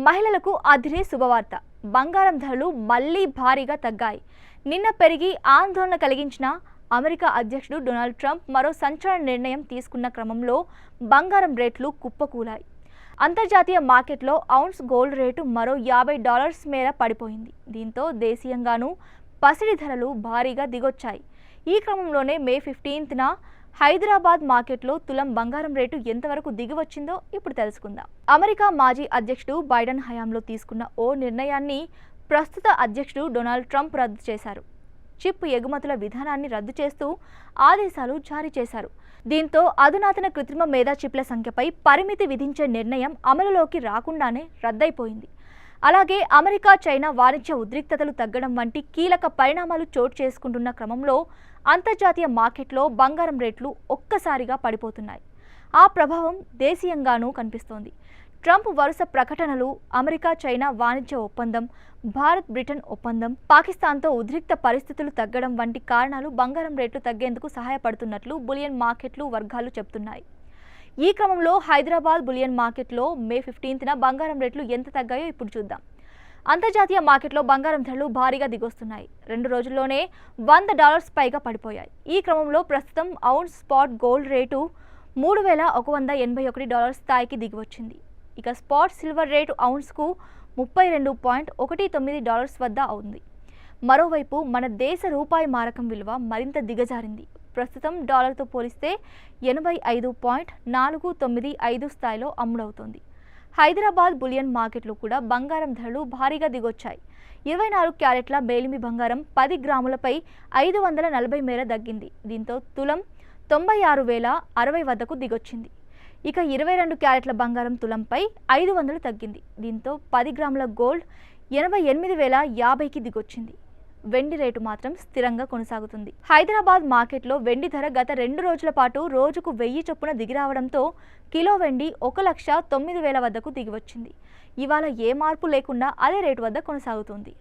మహిళలకు అదిరే శుభవార్త. బంగారం ధరలు మళ్లీ భారీగా తగ్గాయి. నిన్న పెరిగి ఆందోళన కలిగించిన అమెరికా అధ్యక్షుడు డొనాల్డ్ ట్రంప్ మరో సంచలన నిర్ణయం తీసుకున్న క్రమంలో బంగారం రేట్లు కుప్పకూలాయి. అంతర్జాతీయ మార్కెట్లో ఔన్స్ గోల్డ్ రేటు మరో $50 మేర పడిపోయింది. దీంతో దేశీయంగానూ పసిడి ధరలు భారీగా దిగొచ్చాయి. ఈ క్రమంలోనే మే 15న హైదరాబాద్ మార్కెట్లో తులం బంగారం రేటు ఎంతవరకు దిగివచ్చిందో ఇప్పుడు తెలుసుకుందాం. అమెరికా మాజీ అధ్యక్షుడు బైడెన్ హయాంలో తీసుకున్న ఓ నిర్ణయాన్ని ప్రస్తుత అధ్యక్షుడు డొనాల్డ్ ట్రంప్ రద్దు చేశారు. చిప్ ఎగుమతుల విధానాన్ని రద్దు చేస్తూ ఆదేశాలు జారీ చేశారు. దీంతో అధునాతన కృత్రిమ మేధా చిప్ల సంఖ్యపై పరిమితి విధించే నిర్ణయం అమలులోకి రాకుండానే రద్దయిపోయింది. అలాగే అమెరికా చైనా వాణిజ్య ఉద్రిక్తతలు తగ్గడం వంటి కీలక పరిణామాలు చోటు చేసుకుంటున్న క్రమంలో అంతర్జాతీయ మార్కెట్లో బంగారం రేట్లు ఒక్కసారిగా పడిపోతున్నాయి. ఆ ప్రభావం దేశీయంగానూ కనిపిస్తోంది. ట్రంప్ వరుస ప్రకటనలు, అమెరికా చైనా వాణిజ్య ఒప్పందం, భారత్ బ్రిటన్ ఒప్పందం, పాకిస్తాన్తో ఉద్రిక్త పరిస్థితులు తగ్గడం వంటి కారణాలు బంగారం రేట్లు తగ్గేందుకు సహాయపడుతున్నట్లు బులియన్ మార్కెట్లు వర్గాలు చెబుతున్నాయి. ఈ క్రమంలో హైదరాబాద్ బులియన్ మార్కెట్లో మే 15న బంగారం రేట్లు ఎంత తగ్గాయో ఇప్పుడు చూద్దాం. అంతర్జాతీయ మార్కెట్లో బంగారం ధరలు భారీగా దిగొస్తున్నాయి. 2 రోజుల్లోనే $100 పైగా పడిపోయాయి. ఈ క్రమంలో ప్రస్తుతం ఔన్స్ స్పాట్ గోల్డ్ రేటు $3,181 స్థాయికి దిగివచ్చింది. ఇక స్పాట్ సిల్వర్ రేటు ఔన్స్కు $32.19 వద్ద ఉంది. మరోవైపు మన దేశ రూపాయి మారకం విలువ మరింత దిగజారింది. ప్రస్తుతం డాలర్తో పోలిస్తే 85.495 స్థాయిలో అమ్ముడవుతోంది. హైదరాబాద్ బులియన్ మార్కెట్లో కూడా బంగారం ధరలు భారీగా దిగొచ్చాయి. 24 క్యారెట్ల మేలిమి బంగారం 10 గ్రాములపై 540 మేర తగ్గింది. దీంతో తులం 96,060 వద్దకు దిగొచ్చింది. ఇక 22 క్యారెట్ల బంగారం తులంపై 500 తగ్గింది. దీంతో 10 గ్రాముల గోల్డ్ 88,050కి దిగొచ్చింది. వెండి రేటు మాత్రం స్థిరంగా కొనసాగుతుంది. హైదరాబాద్ మార్కెట్లో వెండి ధర గత 2 రోజుల పాటు రోజుకు 1000 చొప్పున దిగిరావడంతో కిలో వెండి 1,09,000 వద్దకు దిగివచ్చింది. ఇవాళ ఏ మార్పు లేకుండా అదే రేటు వద్ద కొనసాగుతుంది.